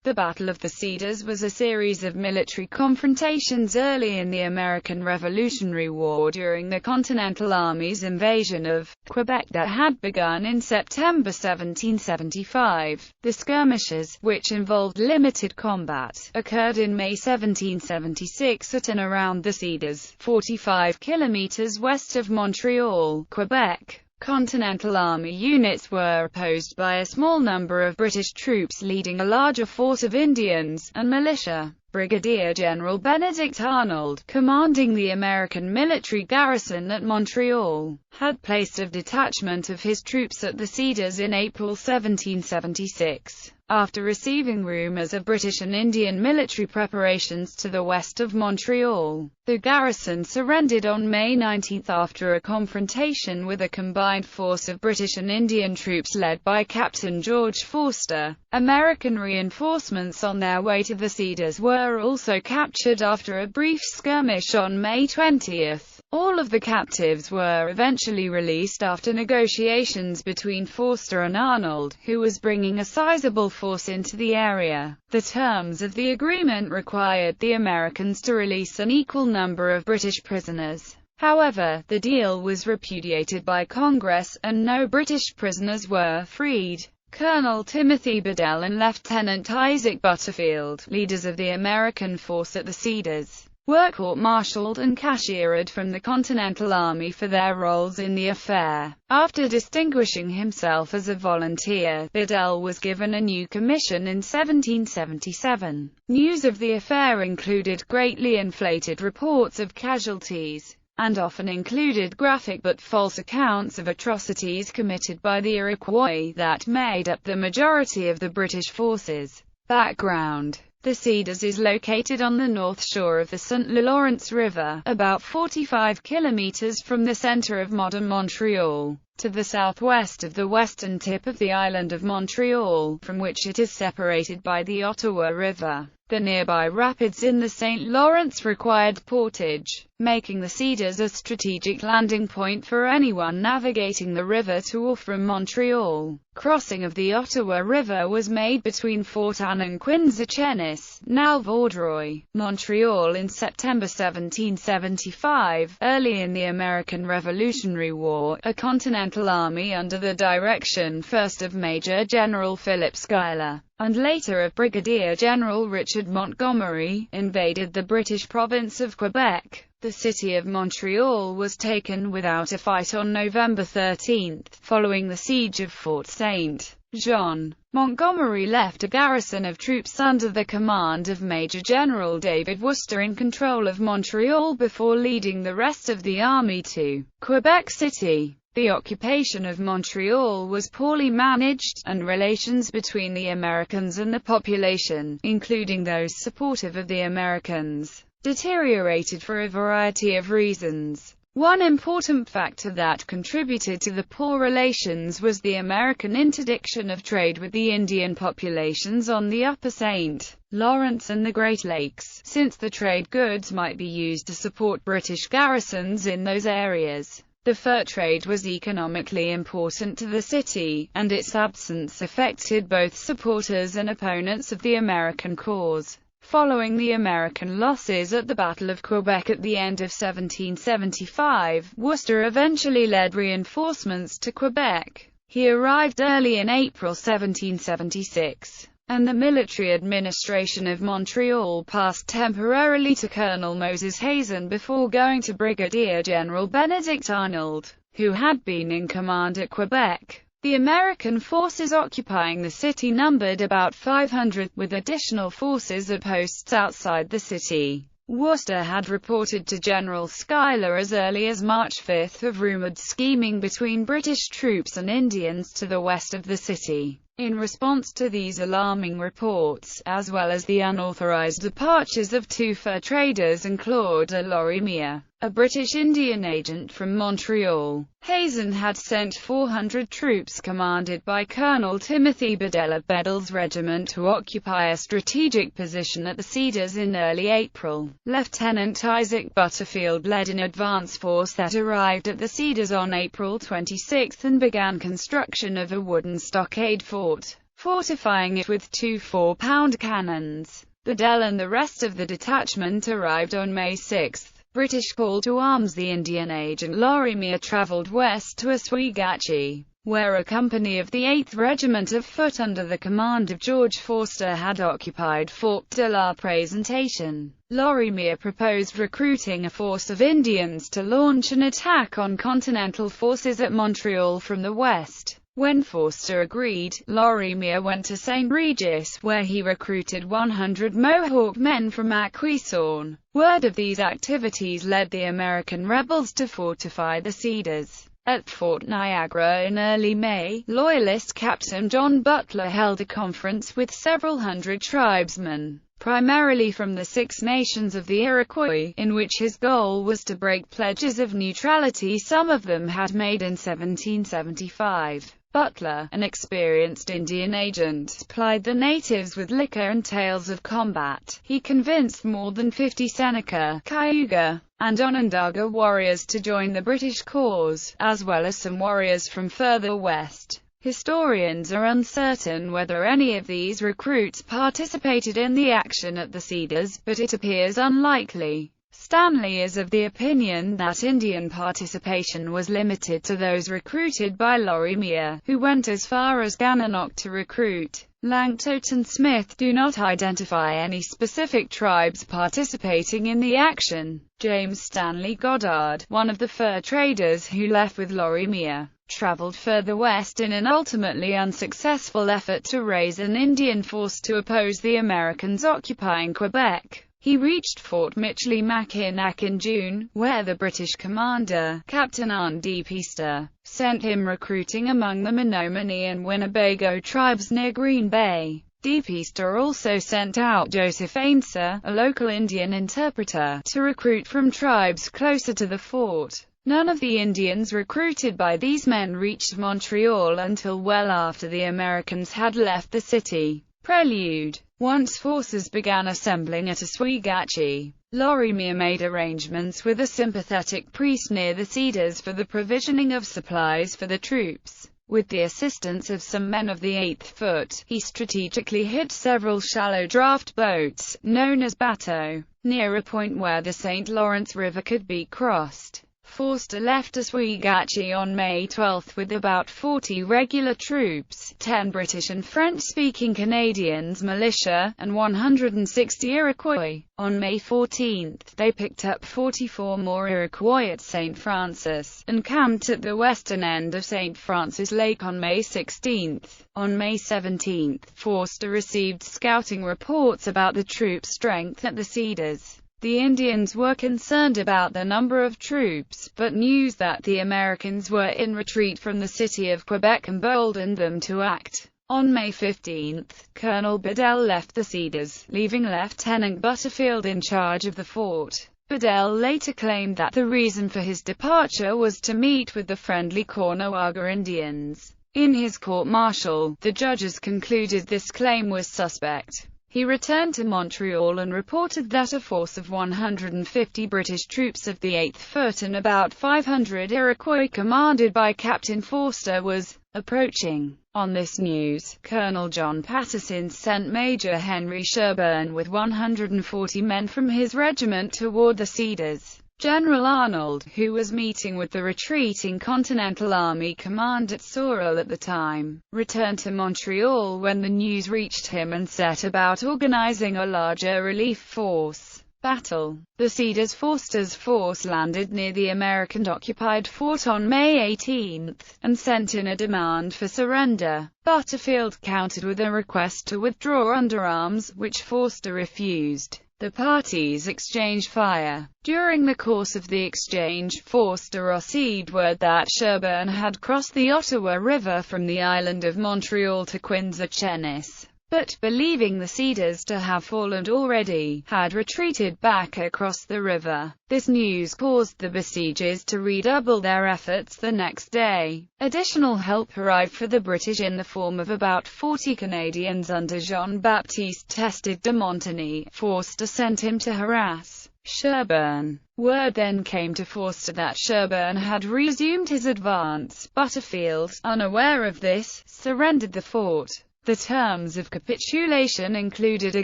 The Battle of the Cedars was a series of military confrontations early in the American Revolutionary War during the Continental Army's invasion of Quebec that had begun in September 1775. The skirmishes, which involved limited combat, occurred in May 1776 at and around the Cedars, 45 kilometers west of Montreal, Quebec. Continental Army units were opposed by a small number of British troops leading a larger force of Indians and militia. Brigadier General Benedict Arnold, commanding the American military garrison at Montreal, had placed a detachment of his troops at the Cedars in April 1776. After receiving rumors of British and Indian military preparations to the west of Montreal, the garrison surrendered on May 19 after a confrontation with a combined force of British and Indian troops led by Captain George Forster. American reinforcements on their way to the Cedars were also captured after a brief skirmish on May 20. All of the captives were eventually released after negotiations between Forster and Arnold, who was bringing a sizable force into the area. The terms of the agreement required the Americans to release an equal number of British prisoners. However, the deal was repudiated by Congress, and no British prisoners were freed. Colonel Timothy Bedell and Lieutenant Isaac Butterfield, leaders of the American force at the Cedars, were court-martialed and cashiered from the Continental Army for their roles in the affair. After distinguishing himself as a volunteer, Bedell was given a new commission in 1777. News of the affair included greatly inflated reports of casualties, and often included graphic but false accounts of atrocities committed by the Iroquois that made up the majority of the British forces. Background: the Cedars is located on the north shore of the St. Lawrence River, about 45 kilometers from the center of modern Montreal, to the southwest of the western tip of the island of Montreal, from which it is separated by the Ottawa River. The nearby rapids in the St. Lawrence required portage, making the Cedars a strategic landing point for anyone navigating the river to or from Montreal. Crossing of the Ottawa River was made between Fort Anne and Quinzachenis, now Vaudreuil, Montreal in September 1775. Early in the American Revolutionary War, a Continental Army under the direction first of Major General Philip Schuyler, and later of Brigadier General Richard Montgomery, invaded the British province of Quebec. The city of Montreal was taken without a fight on November 13, following the siege of Fort St. John. Montgomery left a garrison of troops under the command of Major General David Wooster in control of Montreal before leading the rest of the army to Quebec City. The occupation of Montreal was poorly managed, and relations between the Americans and the population, including those supportive of the Americans, deteriorated for a variety of reasons. One important factor that contributed to the poor relations was the American interdiction of trade with the Indian populations on the upper St. Lawrence and the Great Lakes, since the trade goods might be used to support British garrisons in those areas. The fur trade was economically important to the city, and its absence affected both supporters and opponents of the American cause. Following the American losses at the Battle of Quebec at the end of 1775, Wooster eventually led reinforcements to Quebec. He arrived early in April 1776, and the military administration of Montreal passed temporarily to Colonel Moses Hazen before going to Brigadier General Benedict Arnold, who had been in command at Quebec. The American forces occupying the city numbered about 500, with additional forces at posts outside the city. Wooster had reported to General Schuyler as early as March 5 of rumored scheming between British troops and Indians to the west of the city. In response to these alarming reports, as well as the unauthorized departures of two fur traders and Claude Lorimier, a British Indian agent from Montreal, Hazen had sent 400 troops commanded by Colonel Timothy Bedell of Bedell's regiment to occupy a strategic position at the Cedars in early April. Lieutenant Isaac Butterfield led an advance force that arrived at the Cedars on April 26 and began construction of a wooden stockade fort. fortifying it with 2 4-pound cannons. Bedell and the rest of the detachment arrived on May 6. British call to arms. The Indian agent Lorimer travelled west to Oswegatchie, where a company of the 8th Regiment of Foot under the command of George Forster had occupied Fort de la Présentation. Lorimer proposed recruiting a force of Indians to launch an attack on Continental forces at Montreal from the west. When Forster agreed, Lorimer went to St. Regis, where he recruited 100 Mohawk men from Aquisaun. Word of these activities led the American rebels to fortify the Cedars. At Fort Niagara in early May, Loyalist Captain John Butler held a conference with several hundred tribesmen, primarily from the Six Nations of the Iroquois, in which his goal was to break pledges of neutrality some of them had made in 1775. Butler, an experienced Indian agent, supplied the natives with liquor and tales of combat. He convinced more than 50 Seneca, Cayuga, and Onondaga warriors to join the British cause, as well as some warriors from further west. Historians are uncertain whether any of these recruits participated in the action at the Cedars, but it appears unlikely. Stanley is of the opinion that Indian participation was limited to those recruited by Lorimer, who went as far as Gananoque to recruit. Langtot and Smith do not identify any specific tribes participating in the action. James Stanley Goddard, one of the fur traders who left with Lorimer, traveled further west in an ultimately unsuccessful effort to raise an Indian force to oppose the Americans occupying Quebec. He reached Fort Michilimackinac in June, where the British commander, Captain Andy Peister, sent him recruiting among the Menominee and Winnebago tribes near Green Bay. Peister also sent out Joseph Ainsor, a local Indian interpreter, to recruit from tribes closer to the fort. None of the Indians recruited by these men reached Montreal until well after the Americans had left the city. Prelude. Once forces began assembling at Oswegatchie, Lorimer made arrangements with a sympathetic priest near the Cedars for the provisioning of supplies for the troops. With the assistance of some men of the 8th Foot, he strategically hid several shallow draft boats, known as bateaux, near a point where the St. Lawrence River could be crossed. Forster left Oswegatchie on May 12 with about 40 regular troops, 10 British and French-speaking Canadians militia, and 160 Iroquois. On May 14, they picked up 44 more Iroquois at St. Francis, and camped at the western end of St. Francis Lake on May 16. On May 17, Forster received scouting reports about the troop strength at the Cedars. The Indians were concerned about the number of troops, but news that the Americans were in retreat from the city of Quebec emboldened them to act. On May 15, Colonel Bedell left the Cedars, leaving Lieutenant Butterfield in charge of the fort. Bedell later claimed that the reason for his departure was to meet with the friendly Caughnawaga Indians. In his court-martial, the judges concluded this claim was suspect. He returned to Montreal and reported that a force of 150 British troops of the 8th Foot and about 500 Iroquois commanded by Captain Forster was approaching. On this news, Colonel John Patterson sent Major Henry Sherburne with 140 men from his regiment toward the Cedars. General Arnold, who was meeting with the retreating Continental Army command at Sorel at the time, returned to Montreal when the news reached him and set about organizing a larger relief force. Battle. The Cedars Forster's force landed near the American-occupied fort on May 18, and sent in a demand for surrender. Butterfield countered with a request to withdraw under arms, which Forster refused. The parties exchanged fire. During the course of the exchange, Forster received word that Sherburne had crossed the Ottawa River from the island of Montreal to Quinzachenis, but, believing the Cedars to have fallen already, had retreated back across the river. This news caused the besiegers to redouble their efforts the next day. Additional help arrived for the British in the form of about 40 Canadians under Jean-Baptiste Tested de Montigny. Forster sent him to harass Sherburne. Word then came to Forster that Sherburne had resumed his advance. Butterfield, unaware of this, surrendered the fort. The terms of capitulation included a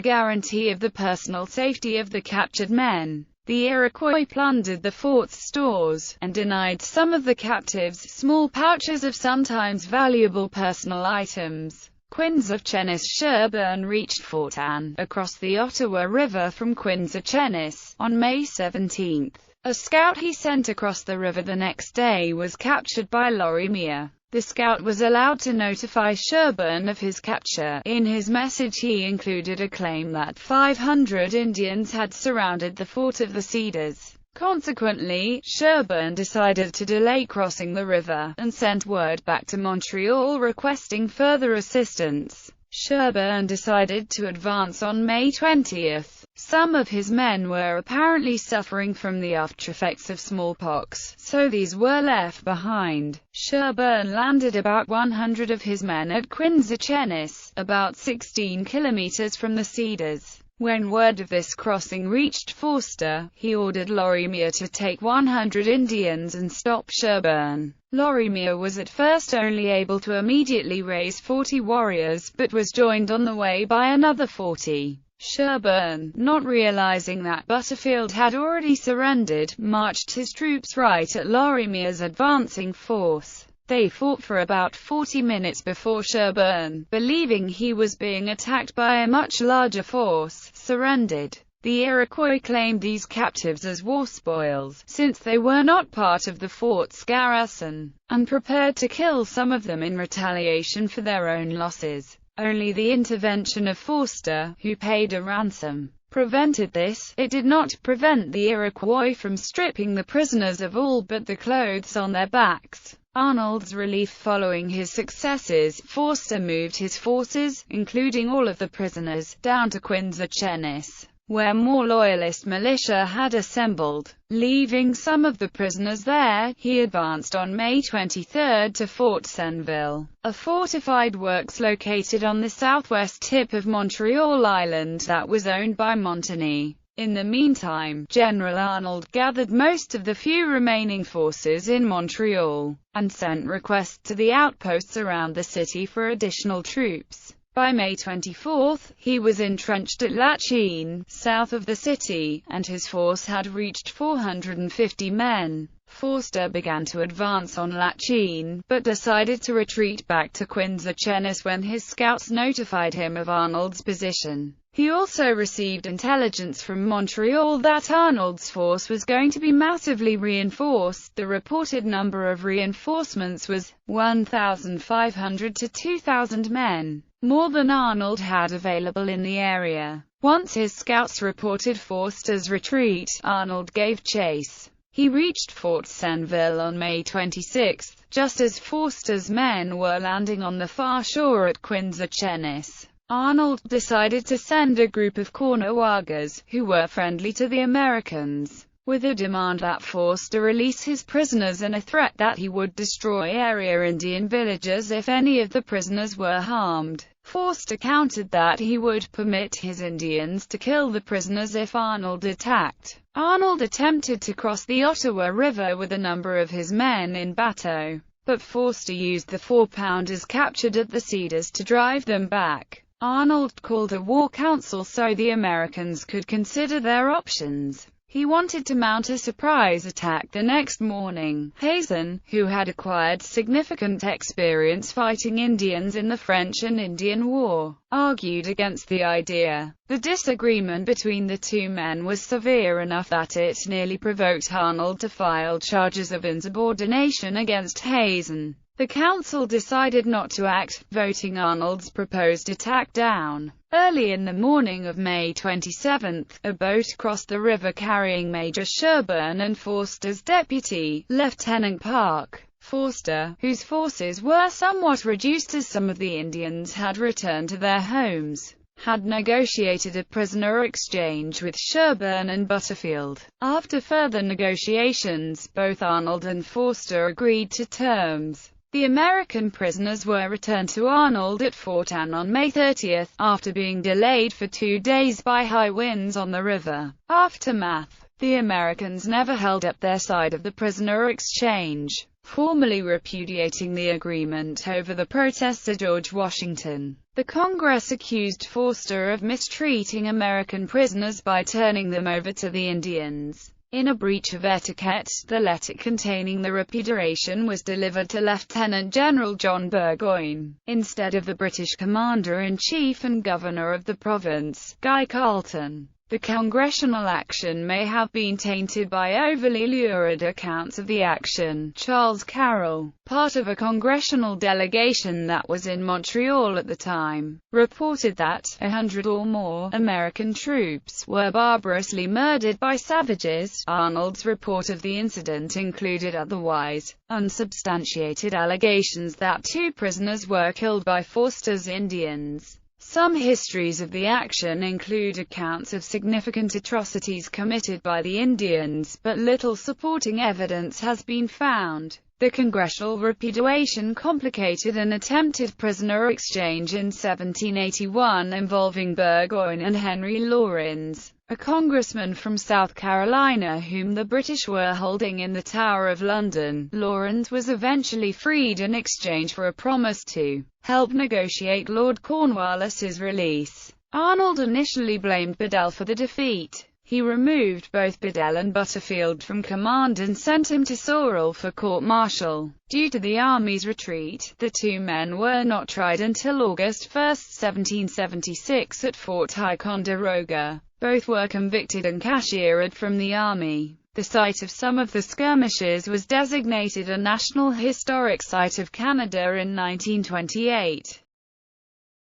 guarantee of the personal safety of the captured men. The Iroquois plundered the fort's stores, and denied some of the captives small pouches of sometimes valuable personal items. Quinzachenis Sherburne reached Fort Anne, across the Ottawa River from Quinzachenis, on May 17. A scout he sent across the river the next day was captured by Lorimier. The scout was allowed to notify Sherburne of his capture. In his message he included a claim that 500 Indians had surrounded the fort of the Cedars. Consequently, Sherburne decided to delay crossing the river, and sent word back to Montreal requesting further assistance. Sherburne decided to advance on May 20. Some of his men were apparently suffering from the aftereffects of smallpox, so these were left behind. Sherburne landed about 100 of his men at Quinzachenis, about 16 kilometers from the Cedars. When word of this crossing reached Forster, he ordered Lorimier to take 100 Indians and stop Sherburne. Lorimier was at first only able to immediately raise 40 warriors, but was joined on the way by another 40. Sherburne, not realizing that Butterfield had already surrendered, marched his troops right at Lorimier's advancing force. They fought for about 40 minutes before Sherburne, believing he was being attacked by a much larger force, surrendered. The Iroquois claimed these captives as war spoils, since they were not part of the fort's garrison, and prepared to kill some of them in retaliation for their own losses. Only the intervention of Forster, who paid a ransom, prevented this. It did not prevent the Iroquois from stripping the prisoners of all but the clothes on their backs. Arnold's relief following his successes, Forster moved his forces, including all of the prisoners, down to Quinzachenis, where more loyalist militia had assembled. Leaving some of the prisoners there, he advanced on May 23 to Fort Senville, a fortified works located on the southwest tip of Montreal Island that was owned by Montagny. In the meantime, General Arnold gathered most of the few remaining forces in Montreal, and sent requests to the outposts around the city for additional troops. By May 24, he was entrenched at Lachine, south of the city, and his force had reached 450 men. Forster began to advance on Lachine, but decided to retreat back to Quinzachenis when his scouts notified him of Arnold's position. He also received intelligence from Montreal that Arnold's force was going to be massively reinforced. The reported number of reinforcements was 1,500 to 2,000 men, more than Arnold had available in the area. Once his scouts reported Forster's retreat, Arnold gave chase. He reached Fort Senville on May 26, just as Forster's men were landing on the far shore at Quinzachenis. Arnold decided to send a group of Caughnawagas, who were friendly to the Americans, with a demand that Forster release his prisoners and a threat that he would destroy area Indian villages if any of the prisoners were harmed. Forster countered that he would permit his Indians to kill the prisoners if Arnold attacked. Arnold attempted to cross the Ottawa River with a number of his men in bateau, but Forster used the 4-pounders captured at the Cedars to drive them back. Arnold called a war council so the Americans could consider their options. He wanted to mount a surprise attack the next morning. Hazen, who had acquired significant experience fighting Indians in the French and Indian War, argued against the idea. The disagreement between the two men was severe enough that it nearly provoked Arnold to file charges of insubordination against Hazen. The council decided not to act, voting Arnold's proposed attack down. Early in the morning of May 27, a boat crossed the river carrying Major Sherburne and Forster's deputy, Lieutenant Park. Forster, whose forces were somewhat reduced as some of the Indians had returned to their homes, had negotiated a prisoner exchange with Sherburne and Butterfield. After further negotiations, both Arnold and Forster agreed to terms. The American prisoners were returned to Arnold at Fort Anne on May 30, after being delayed for 2 days by high winds on the river. Aftermath: the Americans never held up their side of the prisoner exchange, formally repudiating the agreement over the protester George Washington. The Congress accused Forster of mistreating American prisoners by turning them over to the Indians. In a breach of etiquette, the letter containing the repudiation was delivered to Lieutenant General John Burgoyne, instead of the British Commander-in-Chief and Governor of the province, Guy Carleton. The congressional action may have been tainted by overly lurid accounts of the action. Charles Carroll, part of a congressional delegation that was in Montreal at the time, reported that 100 or more American troops were barbarously murdered by savages. Arnold's report of the incident included otherwise unsubstantiated allegations that 2 prisoners were killed by Forster's Indians. Some histories of the action include accounts of significant atrocities committed by the Indians, but little supporting evidence has been found. The congressional repudiation complicated an attempted prisoner exchange in 1781 involving Burgoyne and Henry Laurens, a congressman from South Carolina whom the British were holding in the Tower of London. Laurens was eventually freed in exchange for a promise to help negotiate Lord Cornwallis's release. Arnold initially blamed Bedell for the defeat. He removed both Bedell and Butterfield from command and sent him to Sorel for court-martial. Due to the Army's retreat, the 2 men were not tried until August 1, 1776 at Fort Ticonderoga. Both were convicted and cashiered from the Army. The site of some of the skirmishes was designated a National Historic Site of Canada in 1928.